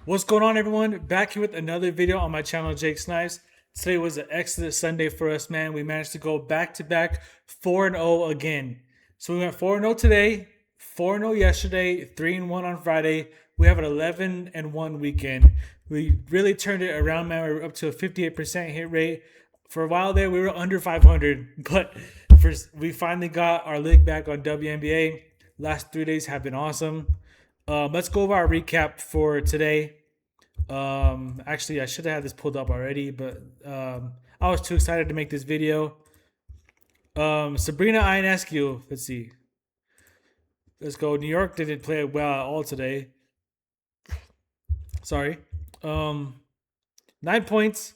What's going on, everyone? Back here with another video on my channel, Jake Snipes. Today was an excellent Sunday for us, man. We managed to go back to back 4-0 again. So we went 4-0 today, 4-0 yesterday, 3-1 on Friday. We have an 11-1 weekend. We really turned it around, man. We were up to a 58% hit rate. For a while there, we were under 500, but we finally got our leg back on WNBA. Last 3 days have been awesome. Let's go over our recap for today. Actually, I should have had this pulled up already, but I was too excited to make this video. Sabrina Ionescu, let's see. Let's go. New York didn't play well at all today. Sorry. 9 points,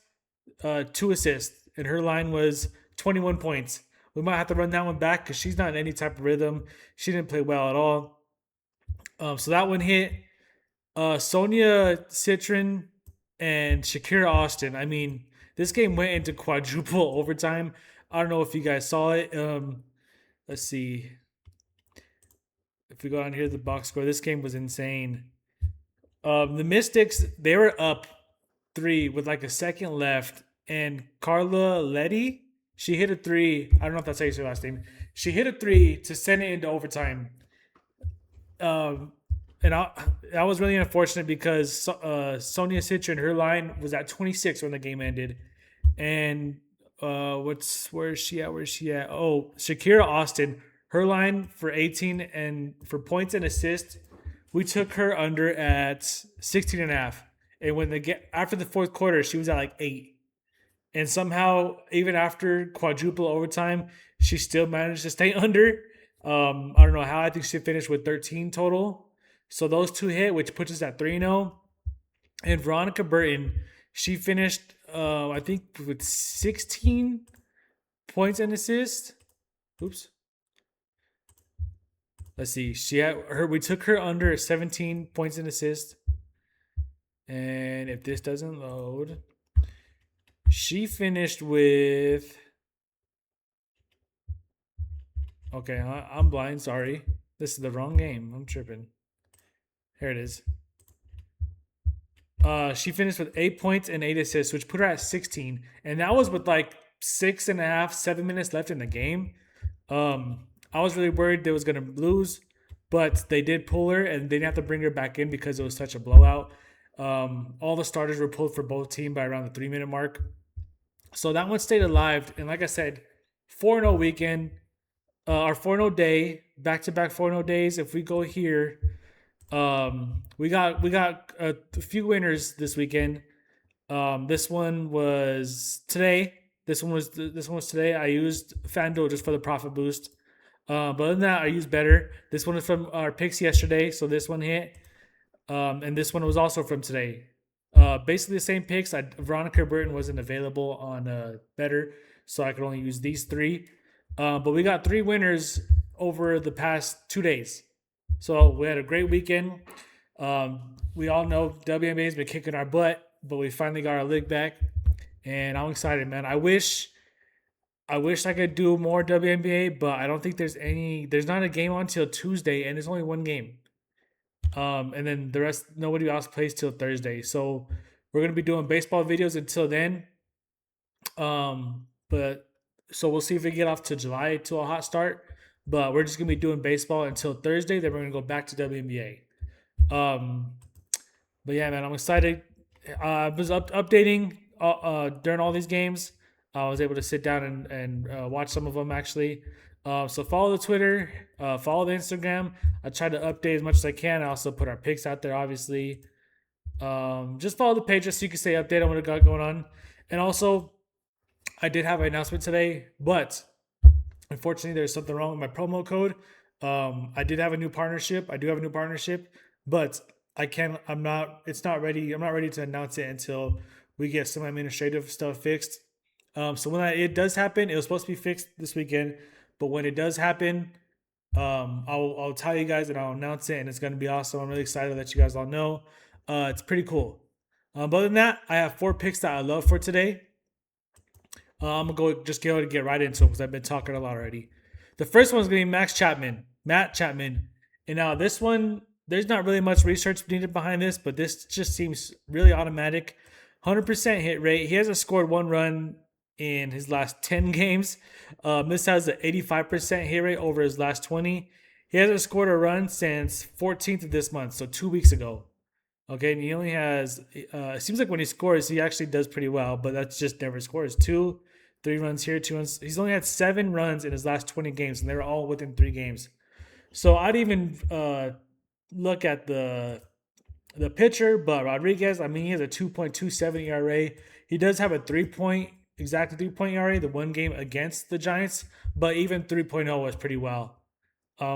2 assists, and her line was 21 points. We might have to run that one back because she's not in any type of rhythm. She didn't play well at all. So that one hit. Sonia Citron and Shakira Austin. I mean, this game went into quadruple overtime. I don't know if you guys saw it. Let's see. If we go down here to the box score, this game was insane. The Mystics, they were up 3 with like a second left, and Carla Letty, she hit a 3. I don't know if that's how you say her last name. She hit a 3 to send it into overtime. And I was really unfortunate because Sonia Citron, her line was at 26 when the game ended, and where is she at? Oh, Shakira Austin, her line for 18 and for points and assists, we took her under at 16 and a half. And when after the fourth quarter, she was at like 8. And somehow, even after quadruple overtime, she still managed to stay under. I don't know how. I think she finished with 13 total. So those two hit, which puts us at 3-0. And Veronica Burton, she finished, I think, with 16 points and assists. Oops. Let's see. We took her under 17 points and assists. And if this doesn't load, she finished with. Okay, I'm blind. Sorry. This is the wrong game. I'm tripping. Here it is. She finished with 8 points and 8 assists, which put her at 16. And that was with like 6.5, 7 minutes left in the game. I was really worried they was going to lose, but they did pull her and they didn't have to bring her back in because it was such a blowout. All the starters were pulled for both teams by around the 3-minute mark. So that one stayed alive. And like I said, 4-0 weekend. Our 4-0 day, back-to-back 4-0 days. If we go here, we got a few winners this weekend. This one was today. This one was today. I used FanDuel just for the profit boost. But other than that, I used better. This one was from our picks yesterday, so this one hit. And this one was also from today. Basically the same picks. Veronica Burton wasn't available on better, so I could only use these 3. But we got 3 winners over the past 2 days. So we had a great weekend. We all know WNBA has been kicking our butt, but we finally got our league back. And I'm excited, man. I wish I could do more WNBA, but I don't think there's not a game on till Tuesday, and it's only one game. And then the rest, nobody else plays till Thursday. So we're going to be doing baseball videos until then. But so we'll see if we get off to July to a hot start. But we're just going to be doing baseball until Thursday. Then we're going to go back to WNBA. But yeah, man, I'm excited. I was updating during all these games. I was able to sit down and watch some of them actually. So follow the Twitter, follow the Instagram. I try to update as much as I can. I also put our picks out there, obviously. Just follow the page just so you can stay updated on what I got going on. And also, I did have an announcement today, but unfortunately, there's something wrong with my promo code. I do have a new partnership, but it's not ready. I'm not ready to announce it until we get some administrative stuff fixed. So when it does happen, it was supposed to be fixed this weekend, but when it does happen, I'll tell you guys and I'll announce it, and it's going to be awesome. I'm really excited to let you guys all know. It's pretty cool. But other than that, I have 4 picks that I love for today. I'm going to go get right into it because I've been talking a lot already. The first one is going to be Matt Chapman. And now this one, there's not really much research needed behind this, but this just seems really automatic. 100% hit rate. He hasn't scored one run in his last 10 games. This has an 85% hit rate over his last 20. He hasn't scored a run since 14th of this month, so 2 weeks ago. Okay, and he only has. It seems like when he scores, he actually does pretty well, but that's just never scores. Two, 3 runs here, 2 runs. He's only had 7 runs in his last 20 games, and they were all within 3 games. So I'd even look at the pitcher, but Rodriguez, I mean, he has a 2.27 ERA. He does have a 3 point, exactly 3 point ERA, the one game against the Giants, but even 3.0 was pretty well.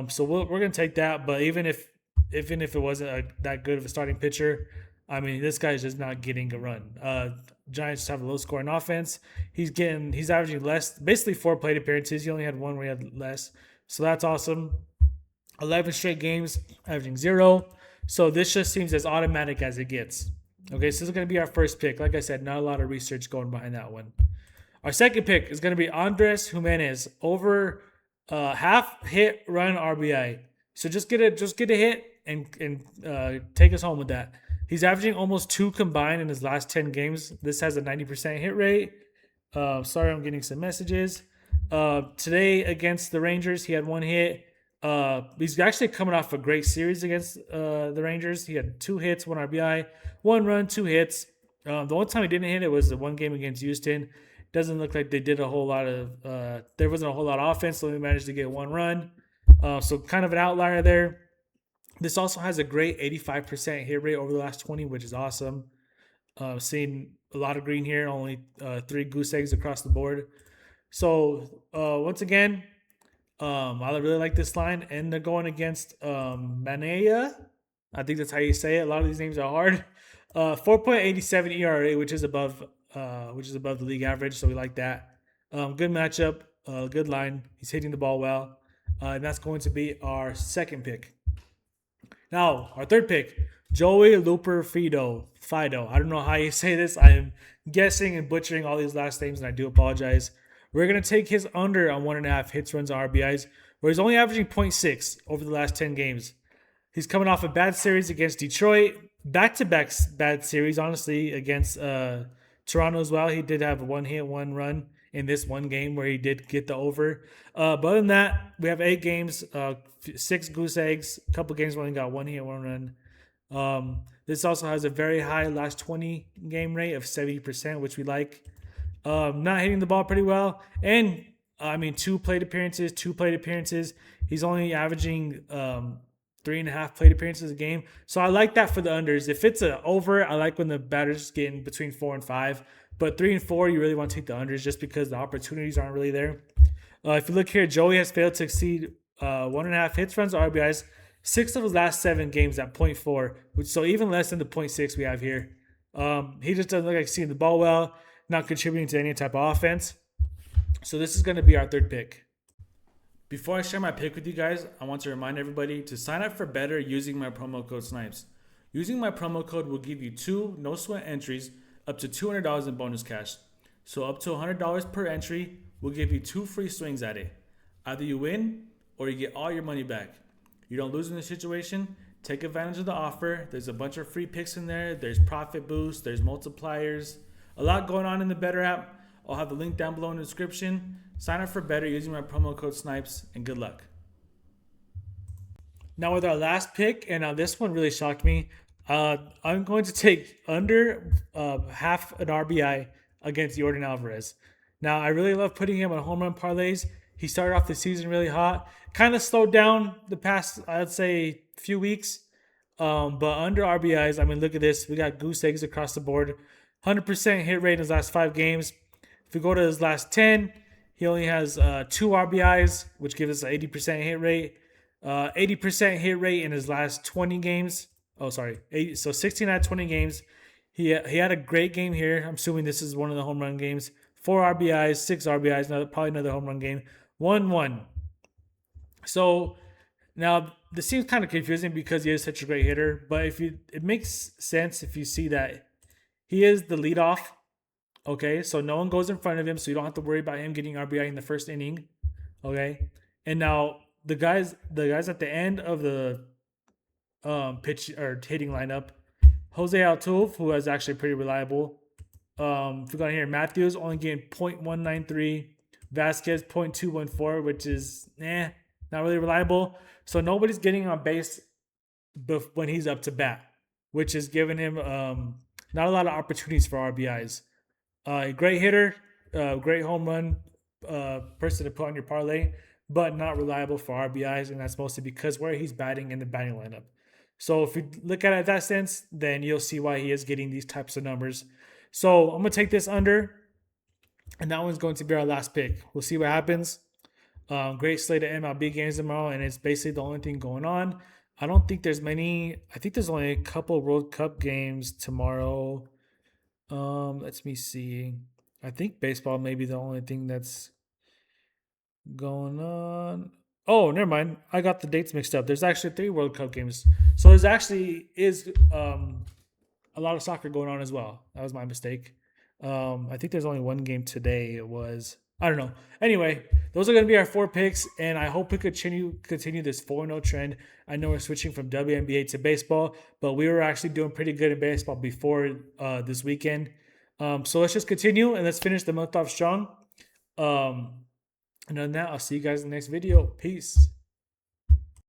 So we're gonna take that. But even if it wasn't that good of a starting pitcher, I mean, this guy's just not getting a run. Giants have a low scoring offense. He's averaging less, basically 4 plate appearances. He only had one where he had less, so that's awesome. 11 straight games, averaging 0. So this just seems as automatic as it gets. Okay, so this is going to be our first pick. Like I said, not a lot of research going behind that one. Our second pick is going to be Andres Jimenez, over half hit run RBI. So just get a hit and take us home with that. He's averaging almost 2 combined in his last 10 games. This has a 90% hit rate. Sorry, I'm getting some messages. Today against the Rangers, he had 1 hit. He's actually coming off a great series against the Rangers. He had 2 hits, 1 RBI, 1 run, 2 hits. The only time he didn't hit it was the one game against Houston. Doesn't look like they did a whole lot of. There wasn't a whole lot of offense, so they managed to get 1 run. So kind of an outlier there. This also has a great 85% hit rate over the last 20, which is awesome. Seeing a lot of green here, only 3 goose eggs across the board. So once again, I really like this line, and they're going against Manea. I think that's how you say it. A lot of these names are hard. 4.87 ERA, which is above the league average, so we like that. Good matchup, good line. He's hitting the ball well, and that's going to be our second pick. Now, our third pick, Joey Looper Fido. Fido. I don't know how you say this. I am guessing and butchering all these last names, and I do apologize. We're going to take his under on 1.5 hits, runs, RBIs, where he's only averaging 0.6 over the last 10 games. He's coming off a bad series against Detroit, back-to-back bad series, honestly, against Toronto as well. He did have 1 hit, 1 run in this one game where he did get the over. But other than that, we have 8 games, 6 goose eggs, a couple games where he got 1 hit, 1 run. This also has a very high last 20 game rate of 70%, which we like. Not hitting the ball pretty well. And, 2 plate appearances. He's only averaging 3.5 plate appearances a game. So I like that for the unders. If it's an over, I like when the batter's getting between 4 and 5. But 3 and 4, you really want to take the unders just because the opportunities aren't really there. If you look here, Joey has failed to exceed 1.5 hits, runs, RBIs. 6 of his last 7 games at 0.4, so even less than the 0.6 we have here. He just doesn't look like seeing the ball well, not contributing to any type of offense. So this is going to be our third pick. Before I share my pick with you guys, I want to remind everybody to sign up for better using my promo code SNIPES. Using my promo code will give you 2 no-sweat entries up to $200 in bonus cash. So up to $100 per entry will give you 2 free swings at it. Either you win or you get all your money back. You don't lose in this situation. Take advantage of the offer. There's a bunch of free picks in there. There's profit boosts. There's multipliers. A lot going on in the Better app. I'll have the link down below in the description. Sign up for Better using my promo code SNIPES, and good luck. Now with our last pick, and now this one really shocked me. I'm going to take under half an RBI against Yordan Alvarez. Now I really love putting him on home run parlays. He started off the season really hot. Kind of slowed down the past, I'd say, few weeks. But under RBIs, look at this. We got goose eggs across the board. 100% hit rate in his last 5 games. If we go to his last 10, he only has 2 RBIs, which gives us an 80% hit rate. 80% hit rate in his last 20 games. So 16 out of 20 games. He had a great game here. I'm assuming this is one of the home run games. 4 RBIs, 6 RBIs, probably another home run game. 1-1. So now this seems kind of confusing because he is such a great hitter, but it makes sense if you see that he is the leadoff. Okay, so no one goes in front of him, so you don't have to worry about him getting RBI in the first inning. Okay, and now the guys at the end of the pitch or hitting lineup. Jose Altuve, who is actually pretty reliable. If we got here, Matthews only getting 0.193, Vasquez 0.214, which is not really reliable. So nobody's getting on base when he's up to bat, which is giving him not a lot of opportunities for RBIs. Great hitter, great home run person to put on your parlay, but not reliable for RBIs, and that's mostly because where he's batting in the batting lineup. So if you look at it in that sense, then you'll see why he is getting these types of numbers. So I'm gonna take this under, and that one's going to be our last pick. We'll see what happens. Great slate of MLB games tomorrow, and it's basically the only thing going on. I don't think there's many. I think there's only a couple World Cup games tomorrow. Let me see. I think baseball may be the only thing that's going on. Oh, never mind. I got the dates mixed up. There's actually 3 World Cup games. So there's actually is a lot of soccer going on as well. That was my mistake. I think there's only one game today. It was, I don't know. Anyway, those are going to be our 4 picks, and I hope we continue this 4-0 trend. I know we're switching from WNBA to baseball, but we were actually doing pretty good in baseball before this weekend. So let's just continue, and let's finish the month off strong. And on that, I'll see you guys in the next video. Peace.